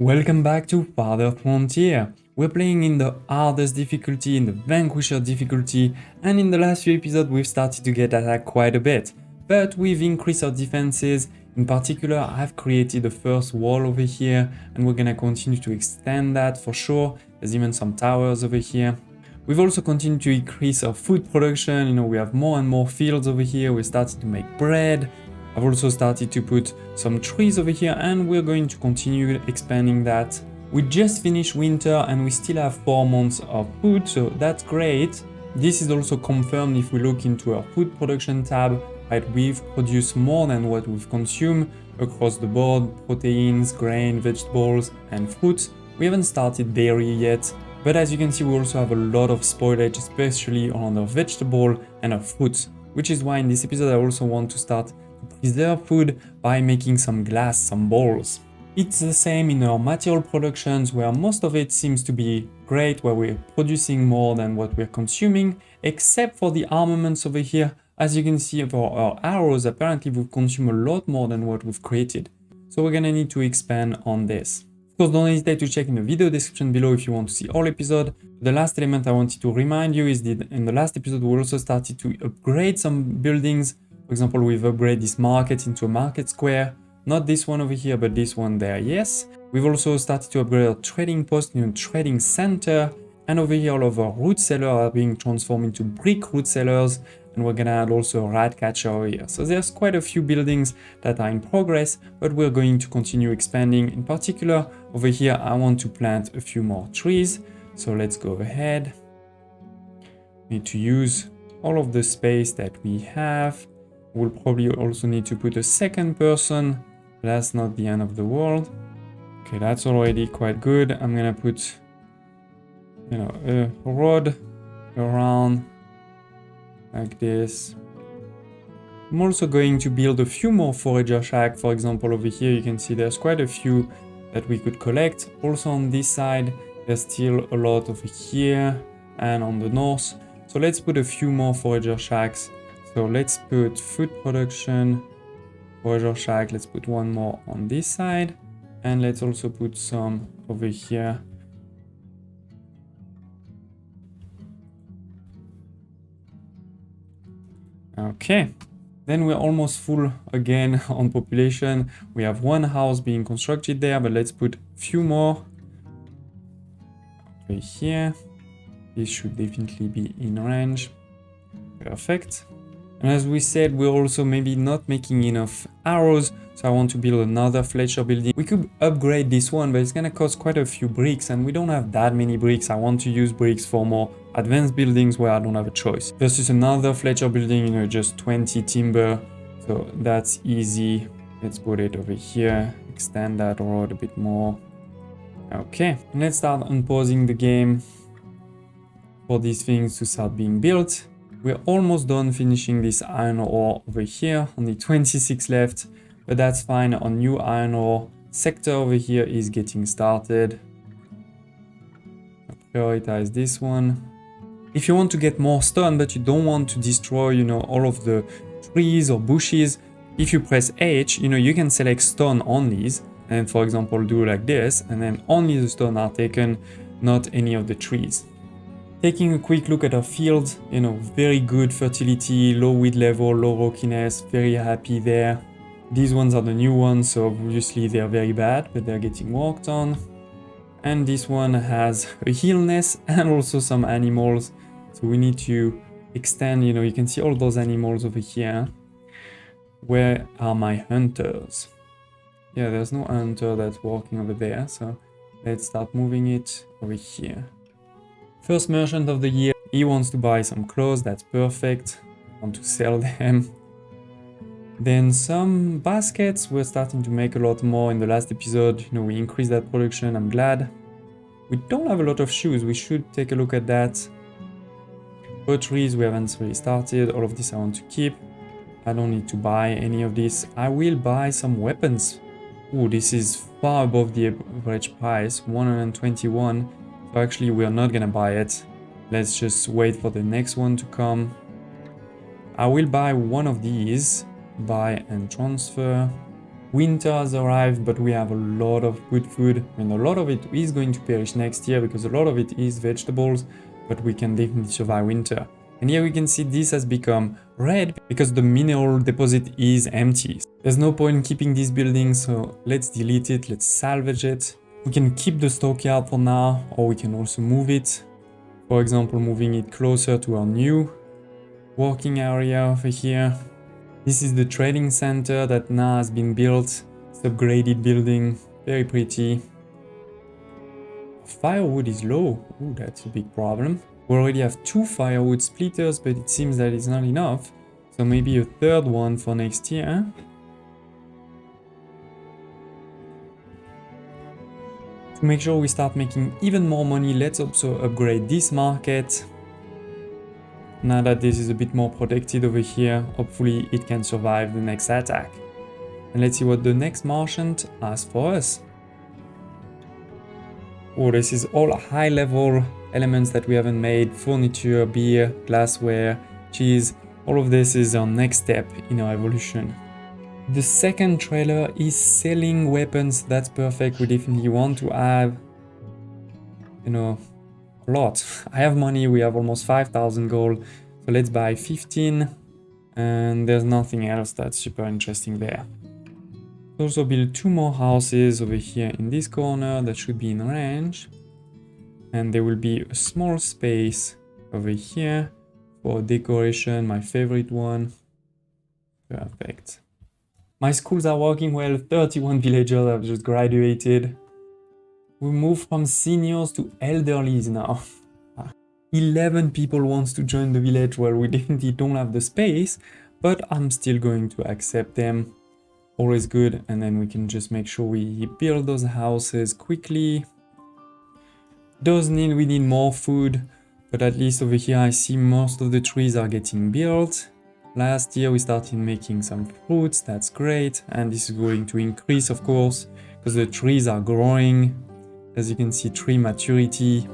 Welcome back to Farthest Frontier. We're playing in the hardest difficulty, in the Vanquisher difficulty, and in the last few episodes we've started to get attacked quite a bit. But we've increased our defenses. In particular, I've created the first wall over here, and we're gonna continue to extend that for sure. There's even some towers over here. We've also continued to increase our food production. We have more and more fields over here. We're starting to make bread. I've also started to put some trees over here, and we're going to continue expanding that. We just finished winter and we still have 4 months of food, so that's great. This is also confirmed if we look into our food production tab, right? We've produced more than what we've consumed across the board: proteins, grain, vegetables, and fruits. We haven't started dairy yet, but as you can see, we also have a lot of spoilage, especially on our vegetable and our fruits, which is why in this episode I also want to start preserve food by making some glass, some bowls. It's the same in our material productions, where most of it seems to be great, where we're producing more than what we're consuming, except for the armaments over here. As you can see, for our arrows, apparently we've consumed a lot more than what we've created. So we're gonna need to expand on this. Of course, don't hesitate to check in the video description below if you want to see all episodes. The last element I wanted to remind you is that in the last episode we also started to upgrade some buildings. For example, we've upgraded this market into a market square. Not this one over here, but this one there, yes. We've also started to upgrade our trading post into a trading center. And over here, all of our root sellers are being transformed into brick root sellers. And we're gonna add also a rat catcher over here. So there's quite a few buildings that are in progress, but we're going to continue expanding. In particular, over here, I want to plant a few more trees. So let's go ahead. Need to use all of the space that we have. We'll probably also need to put a second person. That's not the end of the world. Okay, that's already quite good. I'm gonna put, a rod around like this. I'm also going to build a few more forager shacks. For example, over here, you can see there's quite a few that we could collect. Also on this side, there's still a lot over here and on the north. So let's put a few more forager shacks. So let's put food production, forager shack, let's put one more on this side, and let's also put some over here. Okay, then we're almost full again on population. We have one house being constructed there, but let's put a few more over here. This should definitely be in range. Perfect. And as we said, we're also maybe not making enough arrows, so I want to build another Fletcher building. We could upgrade this one, but it's gonna cost quite a few bricks, and we don't have that many bricks. I want to use bricks for more advanced buildings where I don't have a choice. Versus another Fletcher building, just 20 timber, so that's easy. Let's put it over here, extend that road a bit more. Okay, and let's start unpausing the game for these things to start being built. We're almost done finishing this iron ore over here, only 26 left, but that's fine. Our new iron ore sector over here is getting started. I'll prioritize this one. If you want to get more stone, but you don't want to destroy, all of the trees or bushes, if you press H, you can select stone onlys, and for example, do like this, and then only the stone are taken, not any of the trees. Taking a quick look at our fields, very good fertility, low weed level, low rockiness, very happy there. These ones are the new ones, so obviously they're very bad, but they're getting worked on. And this one has a illness and also some animals, so we need to extend, you can see all those animals over here. Where are my hunters? Yeah, there's no hunter that's walking over there, so let's start moving it over here. First merchant of the year, he wants to buy some clothes, that's perfect. I want to sell them. Then some baskets, we're starting to make a lot more in the last episode. We increased that production, I'm glad. We don't have a lot of shoes, we should take a look at that. Potteries, we haven't really started, all of this I want to keep. I don't need to buy any of this. I will buy some weapons. Ooh, this is far above the average price, 121. So actually we are not gonna buy it. Let's just wait for the next one to come. I will buy one of these, buy and transfer. Winter has arrived, but we have a lot of good food. I mean, a lot of it is going to perish next year because a lot of it is vegetables, but we can definitely survive winter. And here we can see this has become red because the mineral deposit is empty. There's no point in keeping this building, so let's delete it, let's salvage it. We can keep the stockyard for now, or we can also move it. For example, moving it closer to our new working area over here. This is the trading center that now has been built. It's an upgraded building, very pretty. Firewood is low. Ooh, that's a big problem. We already have 2 firewood splitters, but it seems that it's not enough. So maybe a third one for next year. To make sure we start making even more money, let's also upgrade this market. Now that this is a bit more protected over here, hopefully it can survive the next attack. And let's see what the next merchant has for us. Oh, this is all high level elements that we haven't made. Furniture, beer, glassware, cheese. All of this is our next step in our evolution. The second trailer is selling weapons. That's perfect. We definitely want to have, a lot. I have money. We have almost 5,000 gold. So let's buy 15. And there's nothing else that's super interesting there. Also build 2 more houses over here in this corner that should be in range. And there will be a small space over here for decoration, my favorite one. Perfect. My schools are working well. 31 villagers have just graduated. We move from seniors to elderlies now. 11 people wants to join the village. Well, we definitely don't have the space, but I'm still going to accept them. Always good. And then we can just make sure we build those houses quickly. We need more food, but at least over here I see most of the trees are getting built. Last year we started making some fruits, that's great, and this is going to increase, of course, because the trees are growing. As you can see, tree maturity.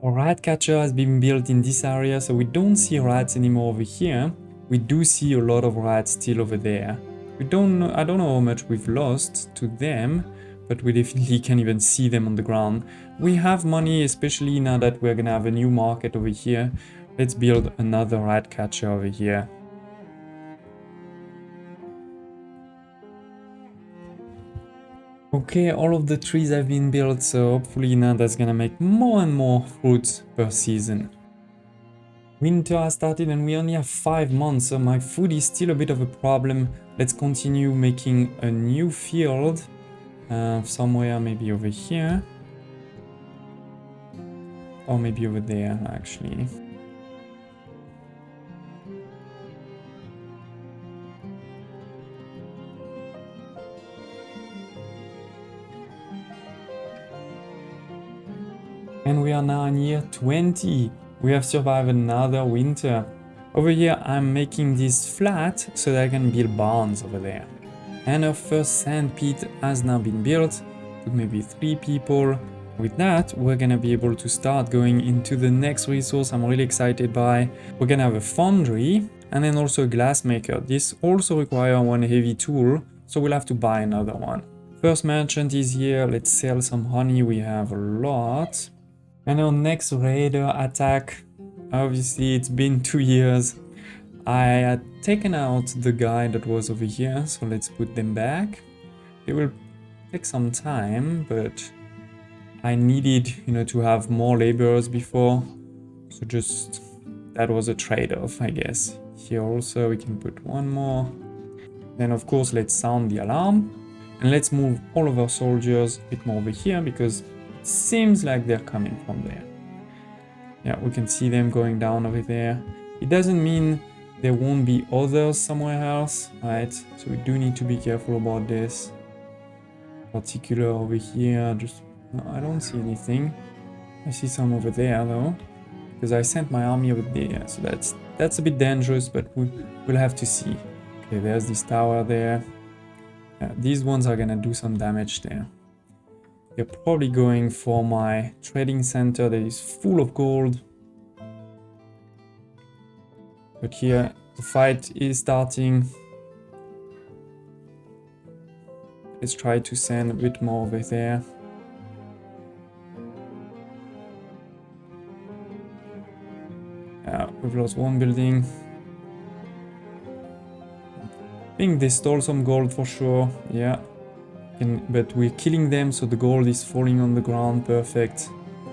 A rat catcher has been built in this area, so we don't see rats anymore over here. We do see a lot of rats still over there. I don't know how much we've lost to them, but we definitely can even see them on the ground. We have money, especially now that we're gonna have a new market over here. Let's build another rat catcher over here. Okay, all of the trees have been built, so hopefully now that's gonna make more and more fruits per season. Winter has started and we only have 5 months, so my food is still a bit of a problem. Let's continue making a new field. Somewhere maybe over here. Or maybe over there, actually. And we are now in year 20. We have survived another winter. Over here, I'm making this flat so that I can build barns over there. And our first sand pit has now been built. Took maybe 3 people. With that, we're gonna be able to start going into the next resource I'm really excited by. We're gonna have a foundry and then also a glass maker. This also requires one heavy tool, so we'll have to buy another one. First merchant is here. Let's sell some honey. We have a lot. And our next raider attack. Obviously, it's been 2 years. I had taken out the guy that was over here, so let's put them back. It will take some time, but I needed, to have more laborers before. So just, that was a trade-off, I guess. Here also, we can put one more. Then of course, let's sound the alarm. And let's move all of our soldiers a bit more over here, because it seems like they're coming from there. Yeah, we can see them going down over there. It doesn't mean there won't be others somewhere else, right? So we do need to be careful about this. Particular over here, no, I don't see anything. I see some over there though, because I sent my army over there, so that's a bit dangerous, but we'll have to see. Okay, there's this tower there. These ones are gonna do some damage there. They're probably going for my trading center that is full of gold. But here, the fight is starting. Let's try to send a bit more over there. We've lost one building. I think they stole some gold for sure, yeah. But we're killing them, so the gold is falling on the ground, perfect.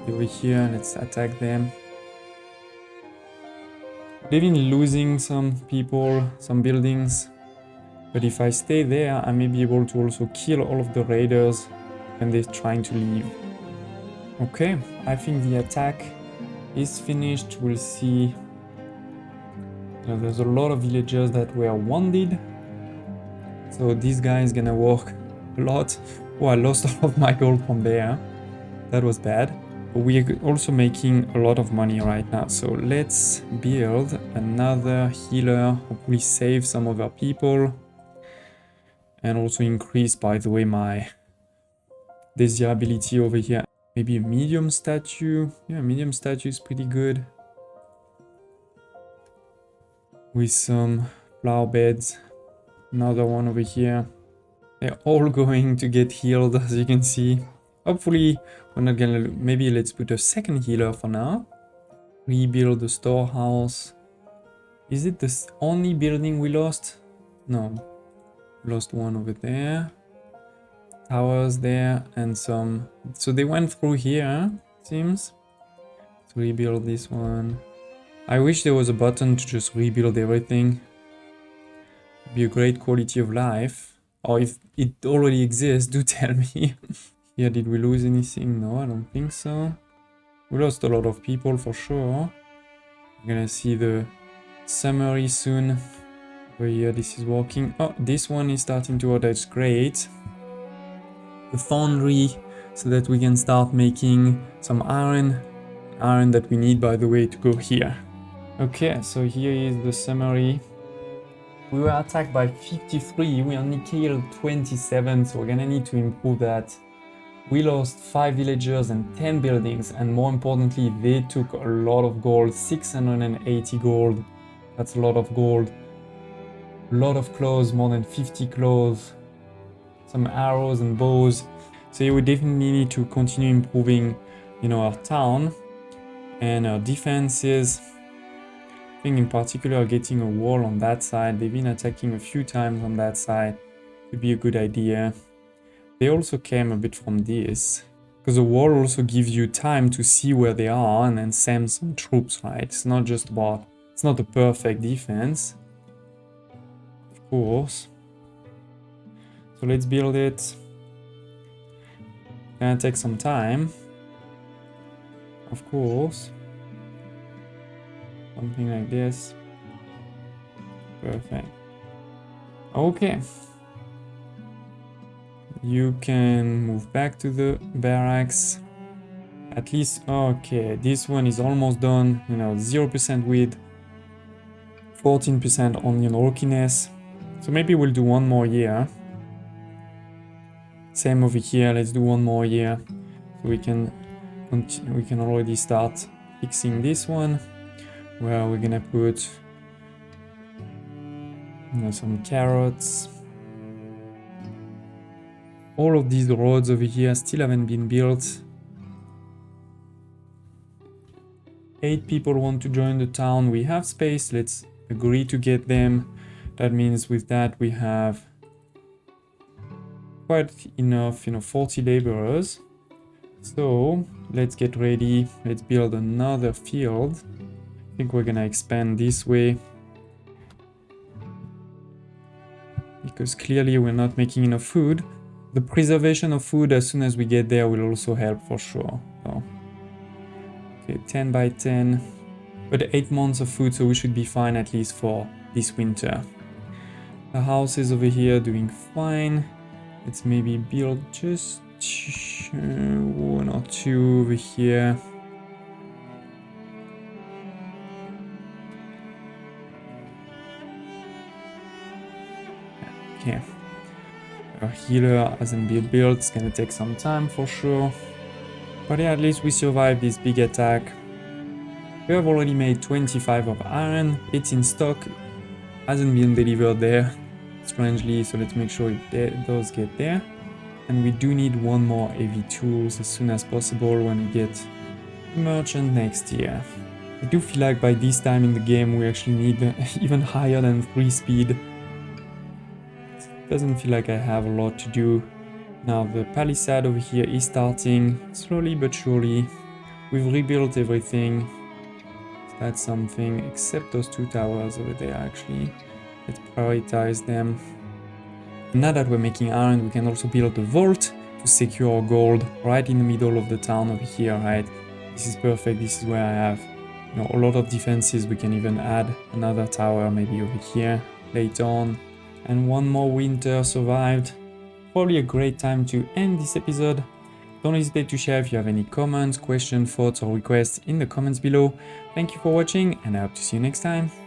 Over here, let's attack them. They've been losing some people, some buildings. But if I stay there, I may be able to also kill all of the raiders when they're trying to leave. Okay, I think the attack is finished. We'll see. There's a lot of villagers that were wounded. So this guy is gonna work a lot. Oh, I lost all of my gold from there. That was bad. But we are also making a lot of money right now. So let's build another healer. Hopefully save some of our people. And also increase, by the way, my desirability over here. Maybe a medium statue. Yeah, medium statue is pretty good. With some flower beds. Another one over here. They're all going to get healed, as you can see. Hopefully, we're not gonna... Maybe let's put a second healer for now. Rebuild the storehouse. Is it the only building we lost? No. Lost one over there. Towers there and some... So they went through here, it seems. Let's rebuild this one. I wish there was a button to just rebuild everything. Be a great quality of life. Or if it already exists, do tell me. Here, did we lose anything? No, I don't think so. We lost a lot of people for sure. We're gonna see the summary soon. Over here, this is working. Oh, this one is starting to order. It's great. The foundry, so that we can start making some iron. Iron that we need, by the way, to go here. Okay, so here is the summary. We were attacked by 53, we only killed 27, so we're gonna need to improve that. We lost 5 villagers and 10 buildings, and more importantly, they took a lot of gold, 680 gold. That's a lot of gold. A lot of clothes, more than 50 clothes. Some arrows and bows. So yeah, we definitely need to continue improving, our town and our defenses. I think in particular getting a wall on that side. They've been attacking a few times on that side. Could be a good idea. They also came a bit from this. Because the wall also gives you time to see where they are and then send some troops, right? It's not just about... It's not a perfect defense. Of course. So let's build it. It's gonna take some time. Of course. Something like this. Perfect. Okay. You can move back to the barracks. At least, okay, this one is almost done. 0% width, 14% onion orkiness. So maybe we'll do one more year. Same over here, let's do one more year. So we can already start fixing this one. Where we're gonna put some carrots. All of these roads over here still haven't been built. 8 people want to join the town. We have space. Let's agree to get them. That means with that we have quite enough, 40 laborers. So let's get ready. Let's build another field. I think we're gonna expand this way. Because clearly we're not making enough food. The preservation of food as soon as we get there will also help for sure. So, okay, 10 by 10. But 8 months of food, so we should be fine at least for this winter. The house is over here doing fine. Let's maybe build just 1 or 2 over here. Okay. Our healer hasn't been built, it's gonna take some time for sure. But yeah, at least we survived this big attack. We have already made 25 of iron, it's in stock, hasn't been delivered there, strangely, so let's make sure it does get there. And we do need one more AV tools as soon as possible when we get merchant next year. I do feel like by this time in the game we actually need even higher than 3 speed. It doesn't feel like I have a lot to do. Now the palisade over here is starting slowly but surely. We've rebuilt everything. That's something, except those 2 towers over there actually. Let's prioritize them. Now that we're making iron, we can also build a vault to secure our gold right in the middle of the town over here, right? This is perfect. This is where I have, you know, a lot of defenses. We can even add another tower maybe over here later on. And one more winter survived. Probably a great time to end this episode. Don't hesitate to share if you have any comments, questions, thoughts or requests in the comments below. Thank you for watching and I hope to see you next time.